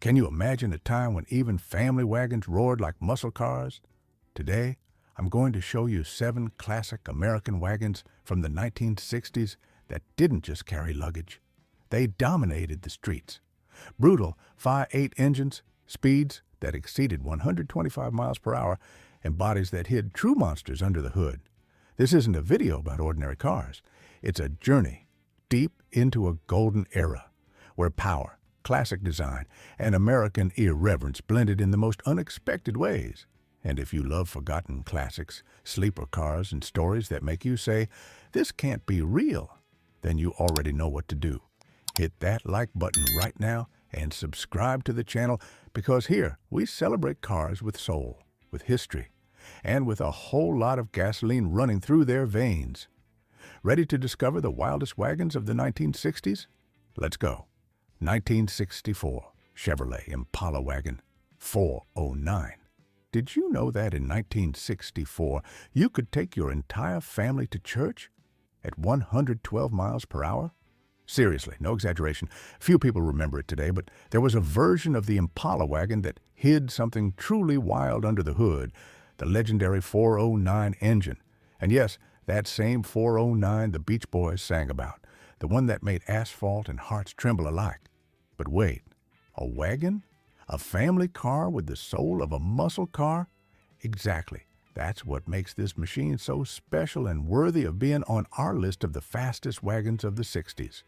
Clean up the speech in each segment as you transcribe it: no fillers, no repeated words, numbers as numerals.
Can you imagine a time when even family wagons roared like muscle cars? Today, I'm going to show you 7 classic American wagons from the 1960s that didn't just carry luggage. They dominated the streets. Brutal 5.8 engines, speeds that exceeded 125 miles per hour, and bodies that hid true monsters under the hood. This isn't a video about ordinary cars. It's a journey deep into a golden era where power, classic design, and American irreverence blended in the most unexpected ways. And if you love forgotten classics, sleeper cars, and stories that make you say, "This can't be real," then you already know what to do. Hit that like button right now and subscribe to the channel, because here we celebrate cars with soul, with history, and with a whole lot of gasoline running through their veins. Ready to discover the wildest wagons of the 1960s? Let's go. 1964 Chevrolet Impala wagon 409. Did you know that in 1964 you could take your entire family to church at 112 miles per hour? Seriously, no exaggeration. Few people remember it today, but there was a version of the Impala wagon that hid something truly wild under the hood, the legendary 409 engine. And yes, that same 409 the Beach Boys sang about, the one that made asphalt and hearts tremble alike. But wait, a wagon? A family car with the soul of a muscle car? Exactly. That's what makes this machine so special and worthy of being on our list of the fastest wagons of the 60s.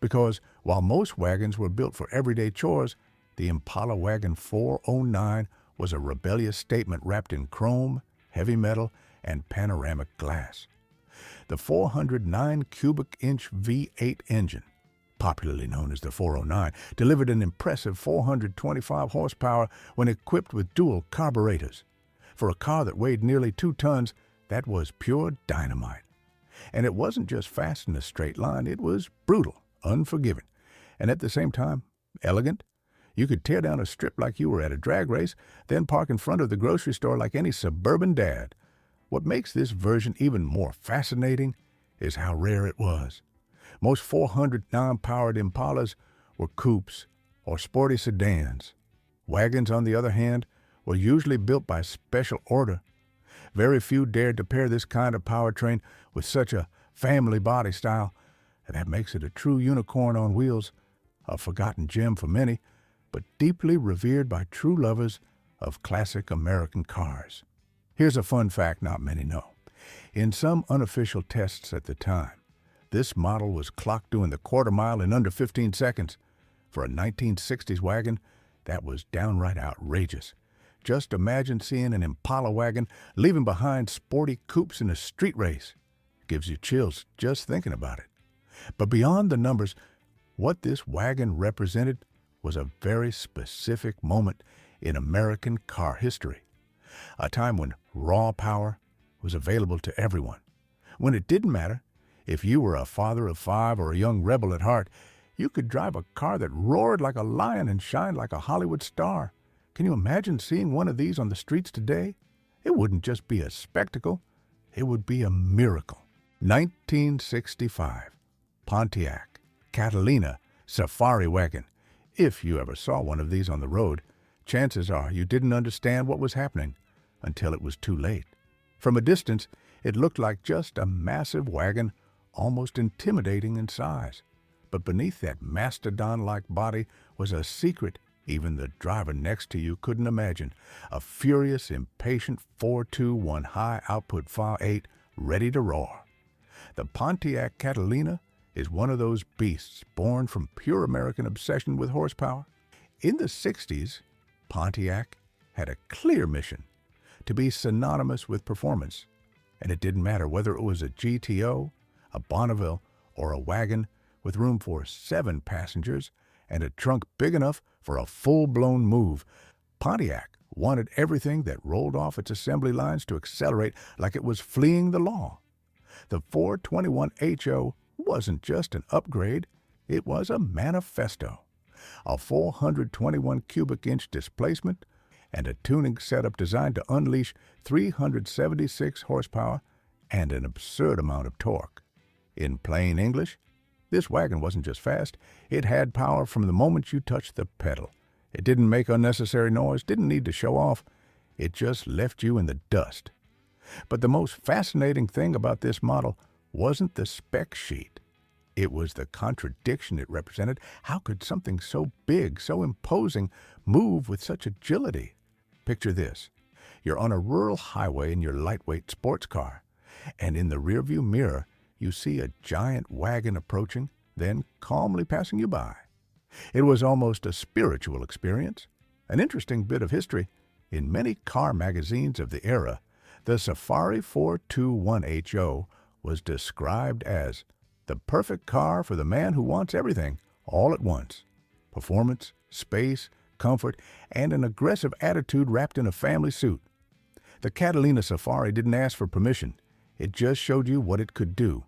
Because while most wagons were built for everyday chores, the Impala Wagon 409 was a rebellious statement wrapped in chrome, heavy metal, and panoramic glass. The 409 cubic inch V8 engine, popularly known as the 409, delivered an impressive 425 horsepower when equipped with dual carburetors. For a car that weighed nearly 2 tons, that was pure dynamite. And it wasn't just fast in a straight line, it was brutal, unforgiving, and at the same time, elegant. You could tear down a strip like you were at a drag race, then park in front of the grocery store like any suburban dad. What makes this version even more fascinating is how rare it was. Most 409-powered Impalas were coupes or sporty sedans. Wagons, on the other hand, were usually built by special order. Very few dared to pair this kind of powertrain with such a family body style, and that makes it a true unicorn on wheels, a forgotten gem for many, but deeply revered by true lovers of classic American cars. Here's a fun fact not many know. In some unofficial tests at the time, this model was clocked doing the quarter mile in under 15 seconds. For a 1960s wagon, that was downright outrageous. Just imagine seeing an Impala wagon leaving behind sporty coupes in a street race. Gives you chills just thinking about it. But beyond the numbers, what this wagon represented was a very specific moment in American car history. A time when raw power was available to everyone. When it didn't matter if you were a father of 5 or a young rebel at heart, you could drive a car that roared like a lion and shined like a Hollywood star. Can you imagine seeing one of these on the streets today? It wouldn't just be a spectacle, it would be a miracle. 1965 Pontiac Catalina Safari Wagon. If you ever saw one of these on the road, chances are you didn't understand what was happening until it was too late. From a distance, it looked like just a massive wagon, almost intimidating in size. But beneath that mastodon-like body was a secret even the driver next to you couldn't imagine. A furious, impatient 421 high-output 5.8 ready to roar. The Pontiac Catalina is one of those beasts born from pure American obsession with horsepower. In the 60s, Pontiac had a clear mission: to be synonymous with performance. And it didn't matter whether it was a GTO, a Bonneville, or a wagon with room for 7 passengers and a trunk big enough for a full-blown move. Pontiac wanted everything that rolled off its assembly lines to accelerate like it was fleeing the law. The 421 HO wasn't just an upgrade, it was a manifesto. A 421 cubic inch displacement and a tuning setup designed to unleash 376 horsepower and an absurd amount of torque. In plain English, this wagon wasn't just fast, it had power from the moment you touched the pedal. It didn't make unnecessary noise, didn't need to show off. It just left you in the dust. But the most fascinating thing about this model wasn't the spec sheet. It was the contradiction it represented. How could something so big, so imposing, move with such agility? Picture this. You're on a rural highway in your lightweight sports car, and in the rearview mirror, you see a giant wagon approaching, then calmly passing you by. It was almost a spiritual experience. An interesting bit of history. In many car magazines of the era, the Safari 421HO was described as the perfect car for the man who wants everything all at once. Performance, space, comfort, and an aggressive attitude wrapped in a family suit. The Catalina Safari didn't ask for permission. It just showed you what it could do.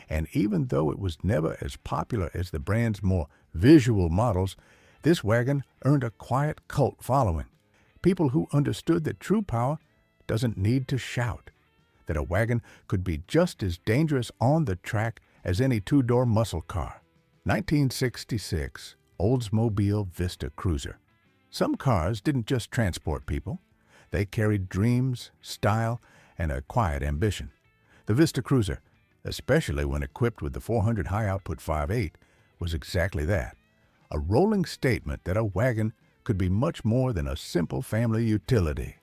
And even though it was never as popular as the brand's more visual models, this wagon earned a quiet cult following. People who understood that true power doesn't need to shout, that a wagon could be just as dangerous on the track as any two-door muscle car. 1966 Oldsmobile Vista Cruiser. Some cars didn't just transport people. They carried dreams, style, and a quiet ambition. The Vista Cruiser, especially when equipped with the 400 high-output 5.8, was exactly that. A rolling statement that a wagon could be much more than a simple family utility.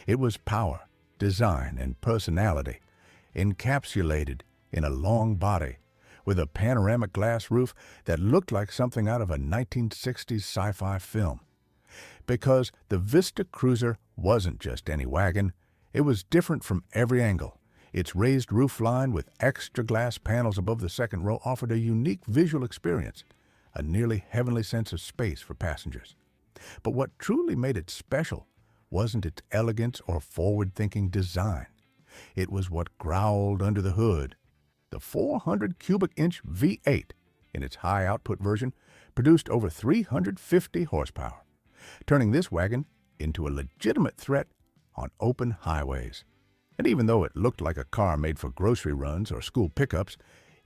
It was power, design, and personality, encapsulated in a long body, with a panoramic glass roof that looked like something out of a 1960s sci-fi film. Because the Vista Cruiser wasn't just any wagon, it was different from every angle. Its raised roof line with extra glass panels above the second row offered a unique visual experience, a nearly heavenly sense of space for passengers. But what truly made it special wasn't its elegance or forward-thinking design. It was what growled under the hood. The 400 cubic inch V8, in its high-output version, produced over 350 horsepower, turning this wagon into a legitimate threat on open highways. And even though it looked like a car made for grocery runs or school pickups,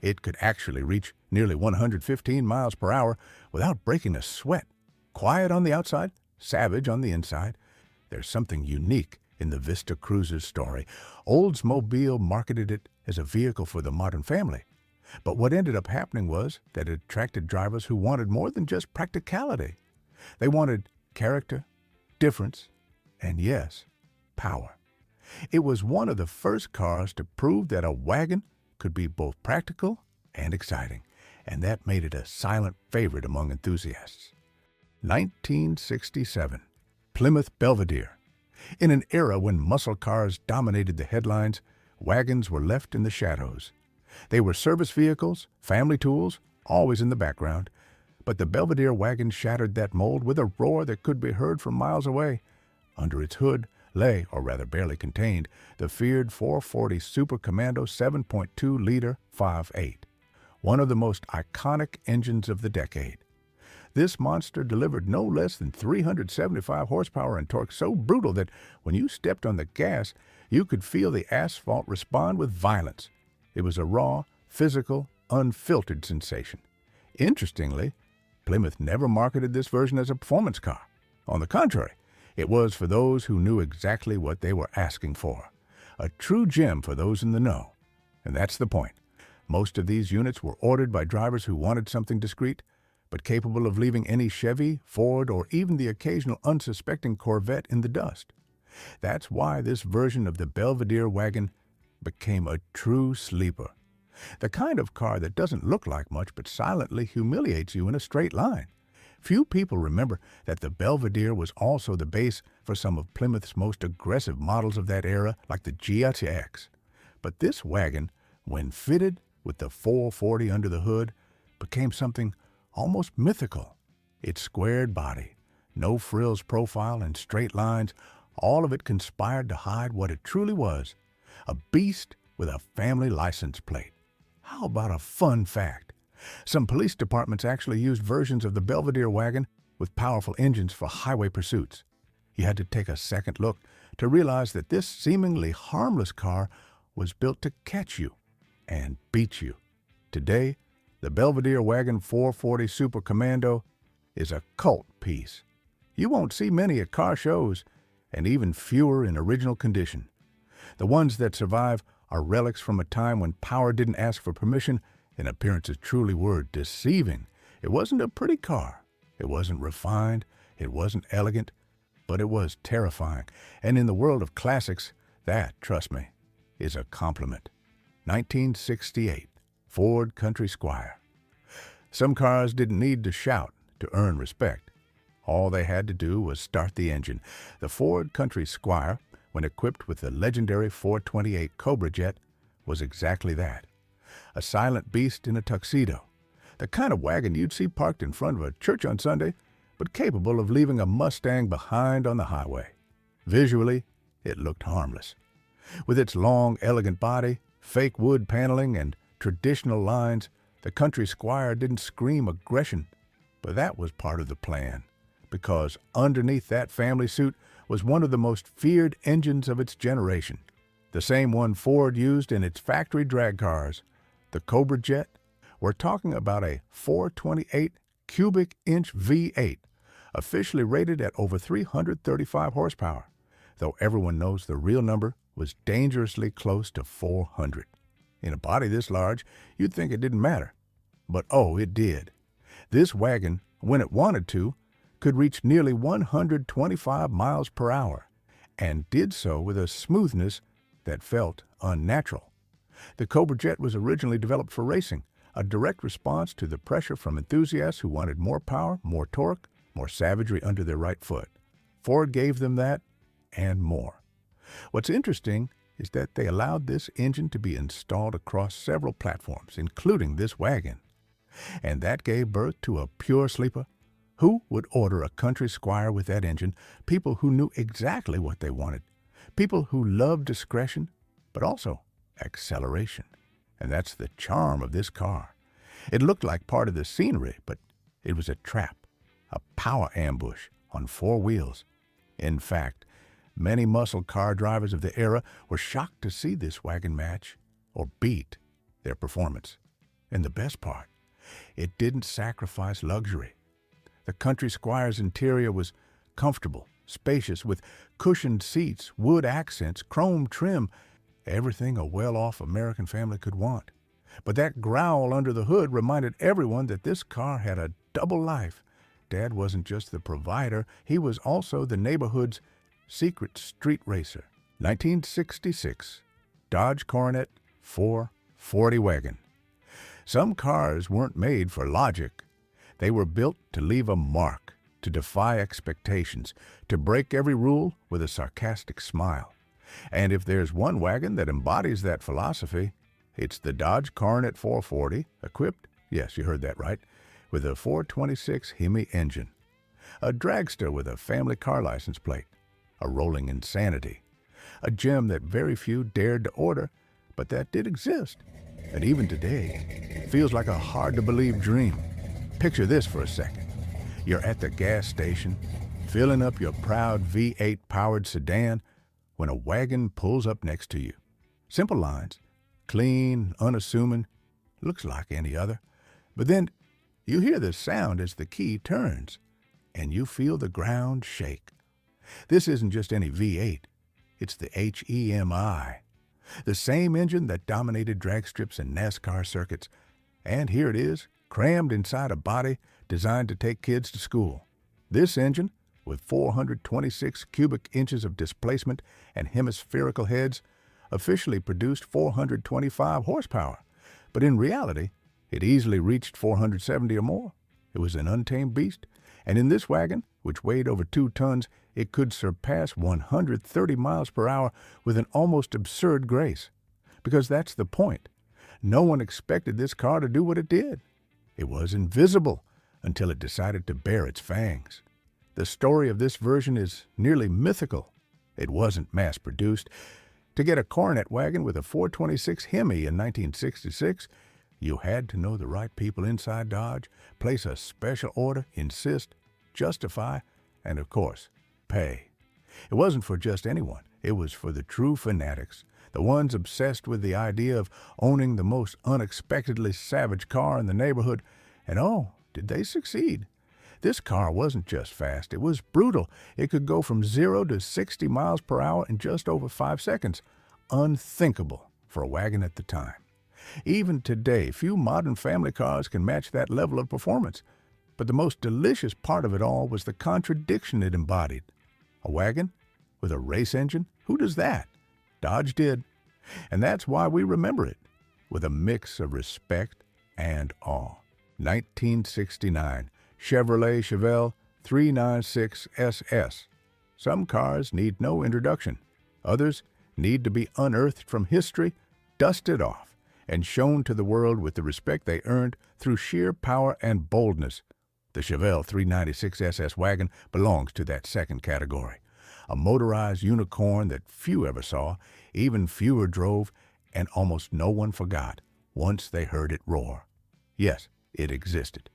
it could actually reach nearly 115 miles per hour without breaking a sweat. Quiet on the outside, savage on the inside. There's something unique in the Vista Cruiser's story. Oldsmobile marketed it as a vehicle for the modern family. But what ended up happening was that it attracted drivers who wanted more than just practicality. They wanted character, difference, and yes, power. It was one of the first cars to prove that a wagon could be both practical and exciting, and that made it a silent favorite among enthusiasts. 1967, Plymouth Belvedere. In an era when muscle cars dominated the headlines, wagons were left in the shadows. They were service vehicles, family tools, always in the background. But the Belvedere wagon shattered that mold with a roar that could be heard from miles away. Under its hood lay, or rather barely contained, the feared 440 Super Commando 7.2-liter 5.8, one of the most iconic engines of the decade. This monster delivered no less than 375 horsepower and torque so brutal that when you stepped on the gas, you could feel the asphalt respond with violence. It was a raw, physical, unfiltered sensation. Interestingly, Plymouth never marketed this version as a performance car. On the contrary, it was for those who knew exactly what they were asking for. A true gem for those in the know. And that's the point. Most of these units were ordered by drivers who wanted something discreet, but capable of leaving any Chevy, Ford, or even the occasional unsuspecting Corvette in the dust. That's why this version of the Belvedere wagon became a true sleeper. The kind of car that doesn't look like much but silently humiliates you in a straight line. Few people remember that the Belvedere was also the base for some of Plymouth's most aggressive models of that era, like the GTX. But this wagon, when fitted with the 440 under the hood, became something almost mythical. Its squared body, no frills profile, and straight lines, all of it conspired to hide what it truly was, a beast with a family license plate. How about a fun fact? Some police departments actually used versions of the Belvedere wagon with powerful engines for highway pursuits. You had to take a second look to realize that this seemingly harmless car was built to catch you and beat you. Today, the Belvedere Wagon 440 Super Commando is a cult piece. You won't see many at car shows, and even fewer in original condition. The ones that survive are relics from a time when power didn't ask for permission and appearances truly were deceiving. It wasn't a pretty car. It wasn't refined. It wasn't elegant. But it was terrifying. And in the world of classics, that, trust me, is a compliment. 1968 Ford Country Squire. Some cars didn't need to shout to earn respect. All they had to do was start the engine. The Ford Country Squire, when equipped with the legendary 428 Cobra jet, was exactly that. A silent beast in a tuxedo. The kind of wagon you'd see parked in front of a church on Sunday, but capable of leaving a Mustang behind on the highway. Visually, it looked harmless. With its long, elegant body, fake wood paneling, and traditional lines, the Country Squire didn't scream aggression, but that was part of the plan, because underneath that family suit was one of the most feared engines of its generation, the same one Ford used in its factory drag cars, the Cobra jet. We're talking about a 428 cubic inch V8, officially rated at over 335 horsepower, though everyone knows the real number was dangerously close to 400. In a body this large, you'd think it didn't matter. But oh, it did. This wagon, when it wanted to, could reach nearly 125 miles per hour, and did so with a smoothness that felt unnatural. The Cobra jet was originally developed for racing, a direct response to the pressure from enthusiasts who wanted more power, more torque, more savagery under their right foot. Ford gave them that and more. What's interesting is that they allowed this engine to be installed across several platforms, including this wagon. And that gave birth to a pure sleeper. Who would order a Country Squire with that engine? People who knew exactly what they wanted. People who loved discretion, but also acceleration. And that's the charm of this car. It looked like part of the scenery, but it was a trap, a power ambush on four wheels. In fact, many muscle car drivers of the era were shocked to see this wagon match or beat their performance. And the best part, it didn't sacrifice luxury. The Country Squire's interior was comfortable, spacious, with cushioned seats, wood accents, chrome trim, everything a well-off American family could want. But that growl under the hood reminded everyone that this car had a double life. Dad wasn't just the provider, he was also the neighborhood's secret street racer. 1966 Dodge Coronet 440 wagon. Some cars weren't made for logic. They were built to leave a mark, to defy expectations, to break every rule with a sarcastic smile. And if there's one wagon that embodies that philosophy, it's the Dodge Coronet 440, equipped, yes, you heard that right, with a 426 Hemi engine. A dragster with a family car license plate. A rolling insanity. A gem that very few dared to order, but that did exist. And even today, feels like a hard-to-believe dream. Picture this for a second. You're at the gas station, filling up your proud V8-powered sedan, when a wagon pulls up next to you. Simple lines, clean, unassuming, looks like any other. But then you hear the sound as the key turns, and you feel the ground shake. This isn't just any V8, it's the HEMI, the same engine that dominated drag strips and NASCAR circuits. And here it is, crammed inside a body designed to take kids to school. This engine, with 426 cubic inches of displacement and hemispherical heads, officially produced 425 horsepower. But in reality, it easily reached 470 or more. It was an untamed beast. And in this wagon, which weighed over 2 tons, it could surpass 130 miles per hour with an almost absurd grace. Because that's the point. No one expected this car to do what it did. It was invisible until it decided to bare its fangs. The story of this version is nearly mythical. It wasn't mass-produced. To get a Coronet wagon with a 426 Hemi in 1966, you had to know the right people inside Dodge, place a special order, insist, justify, and of course, pay. It wasn't for just anyone. It was for the true fanatics, the ones obsessed with the idea of owning the most unexpectedly savage car in the neighborhood. And oh, did they succeed? This car wasn't just fast, it was brutal. It could go from 0 to 60 miles per hour in just over 5 seconds. Unthinkable for a wagon at the time. Even today, few modern family cars can match that level of performance. But the most delicious part of it all was the contradiction it embodied. A wagon with a race engine? Who does that? Dodge did. And that's why we remember it, with a mix of respect and awe. 1969, Chevrolet Chevelle 396 SS. Some cars need no introduction. Others need to be unearthed from history, dusted off, and shown to the world with the respect they earned through sheer power and boldness. The Chevelle 396 SS wagon belongs to that second category. A motorized unicorn that few ever saw, even fewer drove, and almost no one forgot once they heard it roar. Yes, it existed.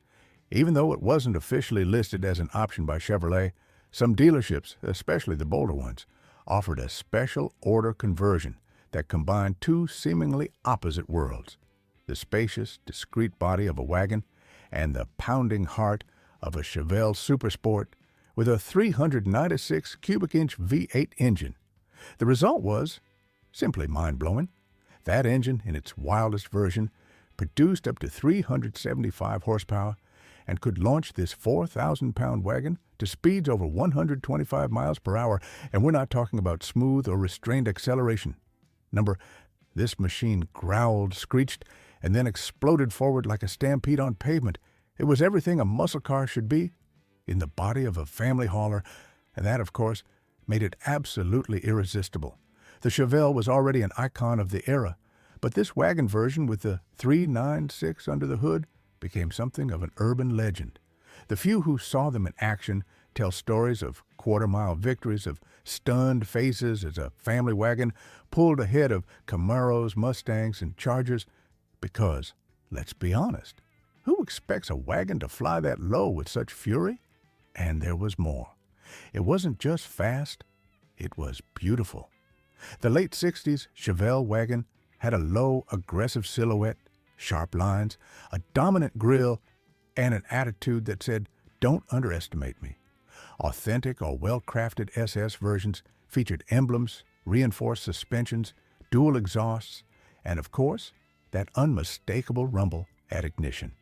Even though it wasn't officially listed as an option by Chevrolet, some dealerships, especially the bolder ones, offered a special order conversion that combined two seemingly opposite worlds: the spacious, discreet body of a wagon and the pounding heart of a Chevelle Supersport with a 396 cubic inch V8 engine. The result was simply mind-blowing. That engine, in its wildest version, produced up to 375 horsepower and could launch this 4,000-pound wagon to speeds over 125 miles per hour, and we're not talking about smooth or restrained acceleration. This machine growled, screeched, and then exploded forward like a stampede on pavement. It was everything a muscle car should be in the body of a family hauler, and that, of course, made it absolutely irresistible. The Chevelle was already an icon of the era, but this wagon version with the 396 under the hood became something of an urban legend. The few who saw them in action tell stories of quarter-mile victories, of stunned faces as a family wagon pulled ahead of Camaros, Mustangs, and Chargers, because, let's be honest, who expects a wagon to fly that low with such fury? And there was more. It wasn't just fast, it was beautiful. The late 60s Chevelle wagon had a low, aggressive silhouette, sharp lines, a dominant grille, and an attitude that said, "Don't underestimate me." Authentic or well-crafted SS versions featured emblems, reinforced suspensions, dual exhausts, and of course, that unmistakable rumble at ignition.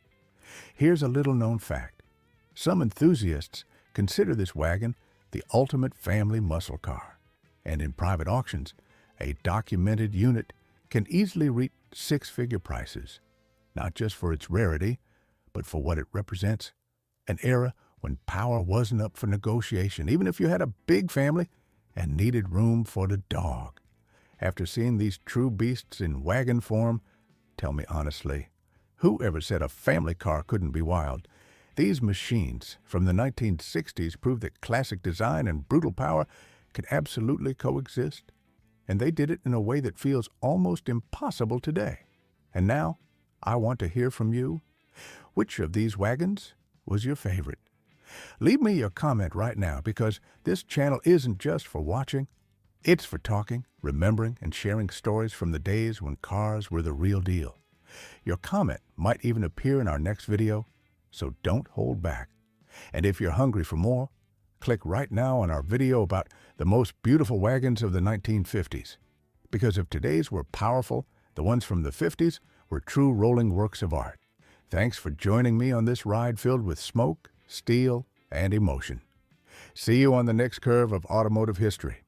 Here's a little-known fact. Some enthusiasts consider this wagon the ultimate family muscle car, and in private auctions, a documented unit can easily reach six-figure prices, not just for its rarity, but for what it represents: an era when power wasn't up for negotiation, even if you had a big family and needed room for the dog. After seeing these true beasts in wagon form, tell me honestly, who ever said a family car couldn't be wild? These machines from the 1960s prove that classic design and brutal power could absolutely coexist. And they did it in a way that feels almost impossible today. And now, I want to hear from you. Which of these wagons was your favorite? Leave me your comment right now, because this channel isn't just for watching. It's for talking, remembering, and sharing stories from the days when cars were the real deal. Your comment might even appear in our next video, so don't hold back. And if you're hungry for more, click right now on our video about the most beautiful wagons of the 1950s. Because if today's were powerful, the ones from the 50s were true rolling works of art. Thanks for joining me on this ride filled with smoke, steel, and emotion. See you on the next curve of automotive history.